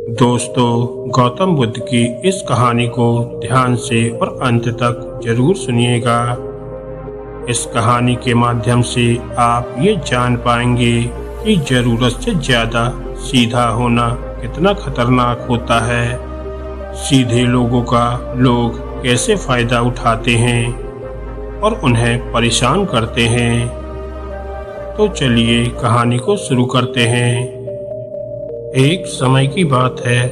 दोस्तों, गौतम बुद्ध की इस कहानी को ध्यान से और अंत तक जरूर सुनिएगा। इस कहानी के माध्यम से आप ये जान पाएंगे कि जरूरत से ज्यादा सीधा होना कितना खतरनाक होता है। सीधे लोगों का लोग कैसे फायदा उठाते हैं और उन्हें परेशान करते हैं। तो चलिए कहानी को शुरू करते हैं। एक समय की बात है,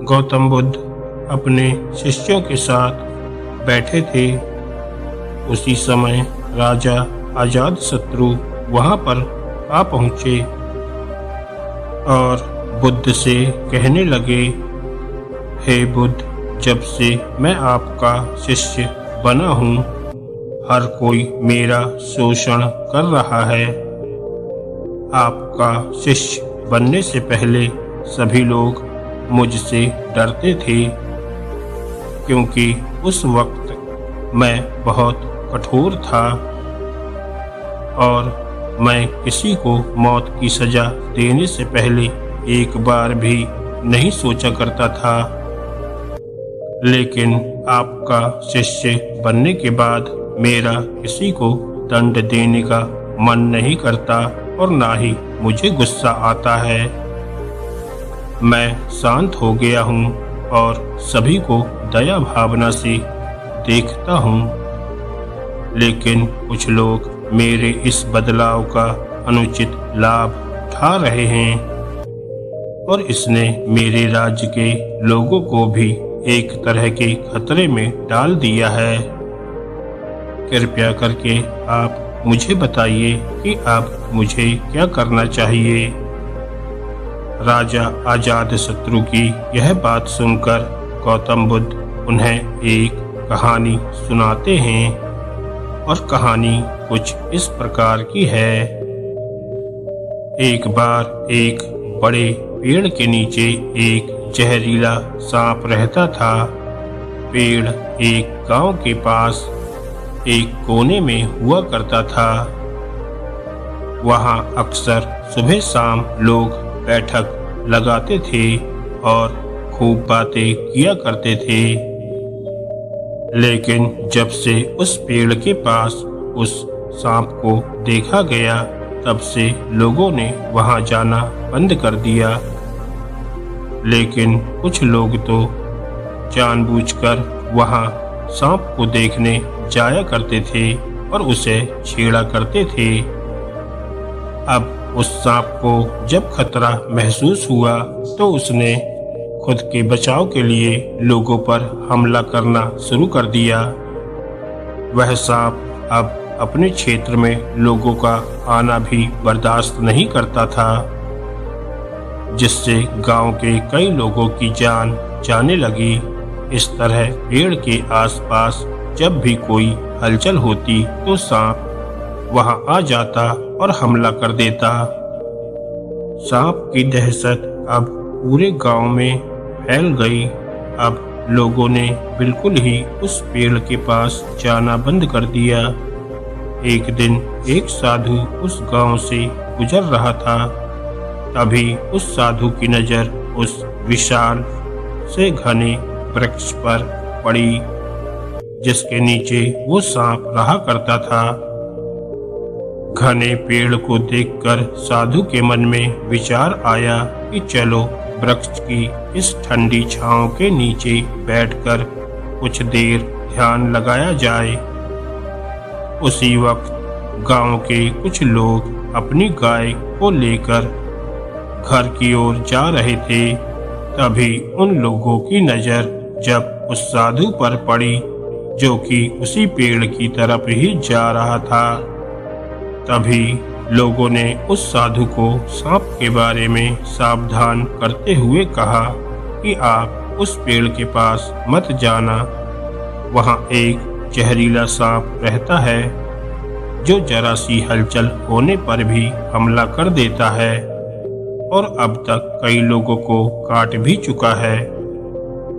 गौतम बुद्ध अपने शिष्यों के साथ बैठे थे। उसी समय राजा अजातशत्रु वहां पर आ पहुंचे और बुद्ध से कहने लगे, हे बुद्ध, जब से मैं आपका शिष्य बना हूँ, हर कोई मेरा शोषण कर रहा है। आपका शिष्य बनने से पहले सभी लोग मुझसे डरते थे, क्योंकि उस वक्त मैं बहुत कठोर था और मैं किसी को मौत की सजा देने से पहले एक बार भी नहीं सोचा करता था। लेकिन आपका शिष्य बनने के बाद मेरा किसी को दंड देने का मन नहीं करता और ना ही मुझे गुस्सा आता है। मैं शांत हो गया हूँ और सभी को दया भावना से देखता हूँ। लेकिन कुछ लोग मेरे इस बदलाव का अनुचित लाभ उठा रहे हैं और इसने मेरे राज्य के लोगों को भी एक तरह के खतरे में डाल दिया है। कृपया करके आप मुझे बताइए कि अब मुझे क्या करना चाहिए। राजा अजातशत्रु की यह बात सुनकर गौतम बुद्ध उन्हें एक कहानी सुनाते हैं और कहानी कुछ इस प्रकार की है। एक बार एक बड़े पेड़ के नीचे एक जहरीला सांप रहता था। पेड़ एक गांव के पास एक कोने में हुआ करता था। वहां अक्सर सुबह शाम लोग बैठक लगाते थे और खूब बातें किया करते थे। लेकिन जब से उस पेड़ के पास उस सांप को देखा गया, तब से लोगों ने वहां जाना बंद कर दिया। लेकिन कुछ लोग तो जानबूझकर वहां सांप को देखने जाया करते थे और उसे छेड़ा करते थे। अब उस सांप को जब खतरा महसूस हुआ तो उसने खुद के बचाव के लिए लोगों पर हमला करना शुरू कर दिया। वह सांप अब अपने क्षेत्र में लोगों का आना भी बर्दाश्त नहीं करता था, जिससे गांव के कई लोगों की जान जाने लगी। इस तरह पेड़ के आसपास जब भी कोई हलचल होती तो सांप वहां आ जाता और हमला कर देता। सांप की दहशत अब पूरे गांव में फैल गई। अब लोगों ने बिल्कुल ही उस पेड़ के पास जाना बंद कर दिया। एक दिन एक साधु उस गांव से गुजर रहा था। तभी उस साधु की नजर उस विशाल से घने वृक्ष पर पड़ी, जिसके नीचे वो सांप रहा करता था। घने पेड़ को देखकर साधु के मन में विचार आया कि चलो वृक्ष की इस ठंडी छांव के नीचे बैठकर कुछ देर ध्यान लगाया जाए। उसी वक्त गांव के कुछ लोग अपनी गाय को लेकर घर की ओर जा रहे थे। तभी उन लोगों की नजर जब उस साधु पर पड़ी, जो कि उसी पेड़ की तरफ ही जा रहा था, तभी लोगों ने उस साधु को सांप के बारे में सावधान करते हुए कहा कि आप उस पेड़ के पास मत जाना। वहां एक जहरीला सांप रहता है जो जरा सी हलचल होने पर भी हमला कर देता है और अब तक कई लोगों को काट भी चुका है।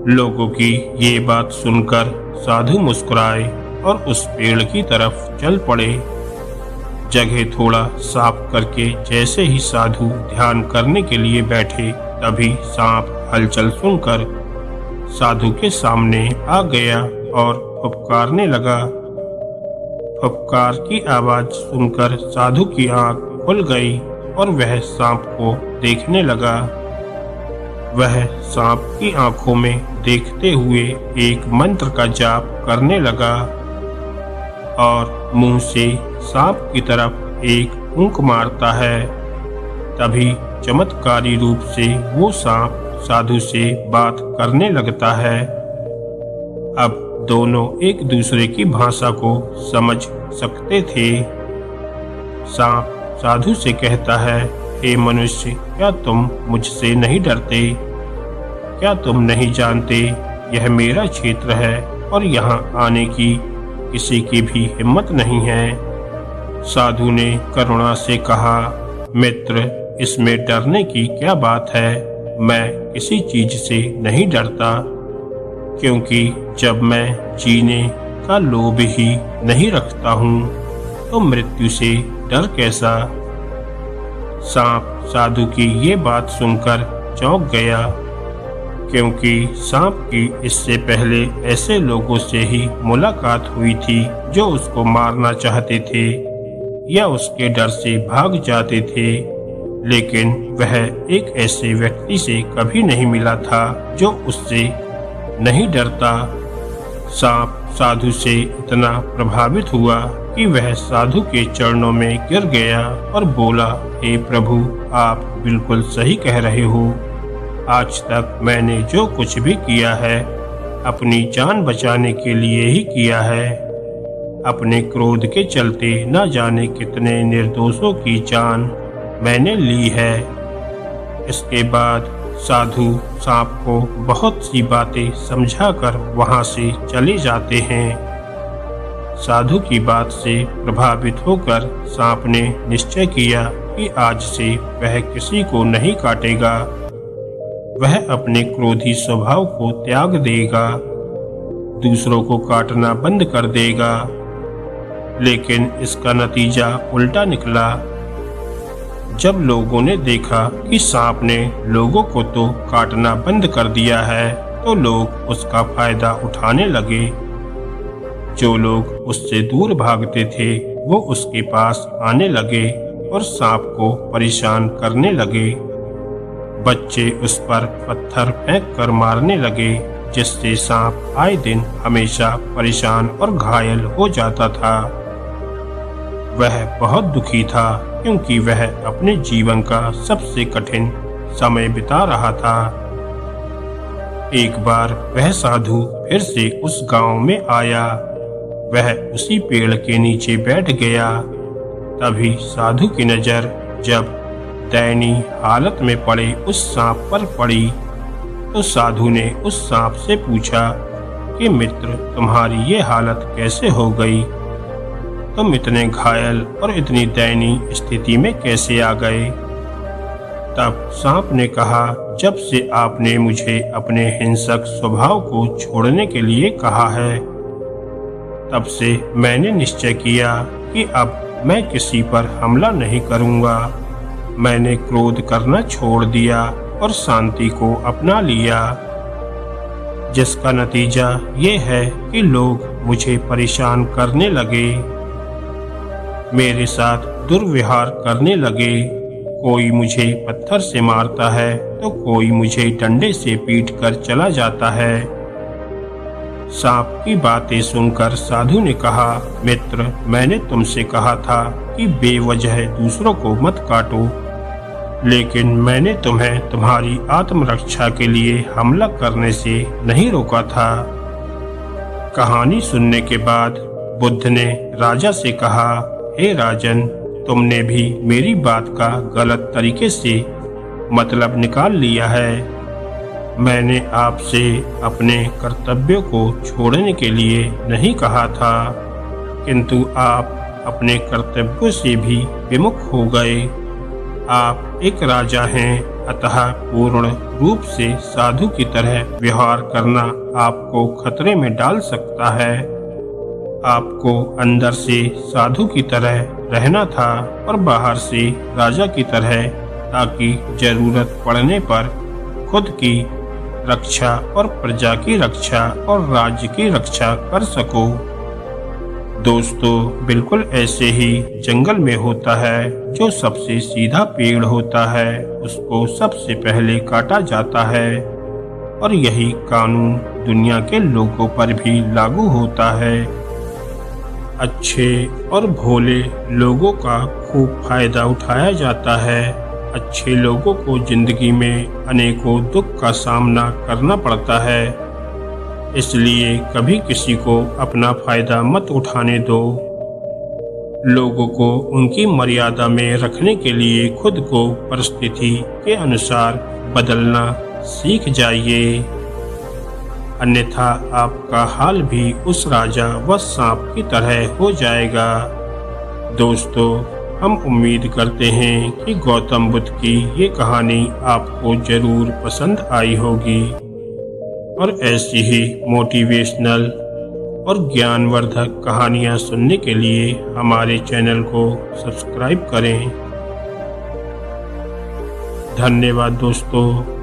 लोगों की ये बात सुनकर साधु मुस्कुराए और उस पेड़ की तरफ चल पड़े। जगह थोड़ा साफ करके जैसे ही साधु ध्यान करने के लिए बैठे, तभी सांप हलचल सुनकर साधु के सामने आ गया और फुफकारने लगा। फुफकार की आवाज सुनकर साधु की आंख खुल गई और वह सांप को देखने लगा। वह सांप की आंखों में देखते हुए एक मंत्र का जाप करने लगा और मुंह से सांप की तरफ एक फूंक मारता है। तभी चमत्कारी रूप से वो सांप साधु से बात करने लगता है। अब दोनों एक दूसरे की भाषा को समझ सकते थे। सांप साधु से कहता है, हे मनुष्य, क्या तुम मुझसे नहीं डरते? क्या तुम नहीं जानते यह मेरा क्षेत्र है और यहाँ आने की किसी की भी हिम्मत नहीं है? साधु ने करुणा से कहा, मित्र, इसमें डरने की क्या बात है? मैं किसी चीज से नहीं डरता, क्योंकि जब मैं जीने का लोभ ही नहीं रखता हूँ तो मृत्यु से डर कैसा? सांप साधु की ये बात सुनकर चौंक गया, क्योंकि सांप की इससे पहले ऐसे लोगों से ही मुलाकात हुई थी जो उसको मारना चाहते थे या उसके डर से भाग जाते थे, लेकिन वह एक ऐसे व्यक्ति से कभी नहीं मिला था जो उससे नहीं डरता। सांप साधु से इतना प्रभावित हुआ कि वह साधु के चरणों में गिर गया और बोला, हे प्रभु, आप बिल्कुल सही कह रहे हो। आज तक मैंने जो कुछ भी किया है अपनी जान बचाने के लिए ही किया है। अपने क्रोध के चलते न जाने कितने निर्दोषों की जान मैंने ली है। इसके बाद साधु सांप को बहुत सी बातें समझाकर वहां से चले जाते हैं। साधु की बात से प्रभावित होकर सांप ने निश्चय किया कि आज से वह किसी को नहीं काटेगा। वह अपने क्रोधी स्वभाव को त्याग देगा, दूसरों को काटना बंद कर देगा। लेकिन इसका नतीजा उल्टा निकला। जब लोगों ने देखा कि सांप ने लोगों को तो काटना बंद कर दिया है, तो लोग उसका फायदा उठाने लगे। जो लोग उससे दूर भागते थे वो उसके पास आने लगे और सांप को परेशान करने लगे। बच्चे उस पर पत्थर फेंक कर मारने लगे, जिससे सांप आए दिन हमेशा परेशान और घायल हो जाता था। वह बहुत दुखी था, क्योंकि वह अपने जीवन का सबसे कठिन समय बिता रहा था। एक बार वह साधु फिर से उस गांव में आया। वह उसी पेड़ के नीचे बैठ गया। तभी साधु की नजर जब दयनीय हालत में पड़े उस सांप पर पड़ी, तो साधु ने उस सांप से पूछा कि मित्र, तुम्हारी ये हालत कैसे हो गई? तुम इतने घायल और इतनी दयनीय स्थिति में कैसे आ गए? तब सांप ने कहा, जब से आपने मुझे अपने हिंसक स्वभाव को छोड़ने के लिए कहा है, तब से मैंने निश्चय किया कि अब मैं किसी पर हमला नहीं करूंगा। मैंने क्रोध करना छोड़ दिया और शांति को अपना लिया, जिसका नतीजा ये है कि लोग मुझे परेशान करने लगे, मेरे साथ दुर्व्यवहार करने लगे। कोई मुझे पत्थर से मारता है तो कोई मुझे डंडे से पीट कर चला जाता है। सांप की बातें सुनकर साधु ने कहा, मित्र, मैंने तुमसे कहा था कि बेवजह दूसरों को मत काटो, लेकिन मैंने तुम्हें तुम्हारी आत्मरक्षा के लिए हमला करने से नहीं रोका था। कहानी सुनने के बाद बुद्ध ने राजा से कहा, हे राजन, तुमने भी मेरी बात का गलत तरीके से मतलब निकाल लिया है। मैंने आपसे अपने कर्तव्यों को छोड़ने के लिए नहीं कहा था, किंतु आप अपने कर्तव्यों से भी विमुख हो गए। आप एक राजा हैं, अतः पूर्ण रूप से साधु की तरह व्यवहार करना आपको खतरे में डाल सकता है। आपको अंदर से साधु की तरह रहना था और बाहर से राजा की तरह, ताकि जरूरत पड़ने पर खुद की रक्षा और प्रजा की रक्षा और राज्य की रक्षा कर सको। दोस्तों, बिल्कुल ऐसे ही जंगल में होता है जो सबसे सीधा पेड़ होता है उसको सबसे पहले काटा जाता है, और यही कानून दुनिया के लोगों पर भी लागू होता है। अच्छे और भोले लोगों का खूब फायदा उठाया जाता है। अच्छे लोगों को जिंदगी में अनेकों दुख का सामना करना पड़ता है, इसलिए कभी किसी को अपना फायदा मत उठाने दो। लोगों को उनकी मर्यादा में रखने के लिए खुद को परिस्थिति के अनुसार बदलना सीख जाइए, अन्यथा आपका हाल भी उस राजा व सांप की तरह हो जाएगा। दोस्तों, हम उम्मीद करते हैं कि गौतम बुद्ध की ये कहानी आपको जरूर पसंद आई होगी, और ऐसी ही मोटिवेशनल और ज्ञानवर्धक कहानियाँ सुनने के लिए हमारे चैनल को सब्सक्राइब करें। धन्यवाद दोस्तों।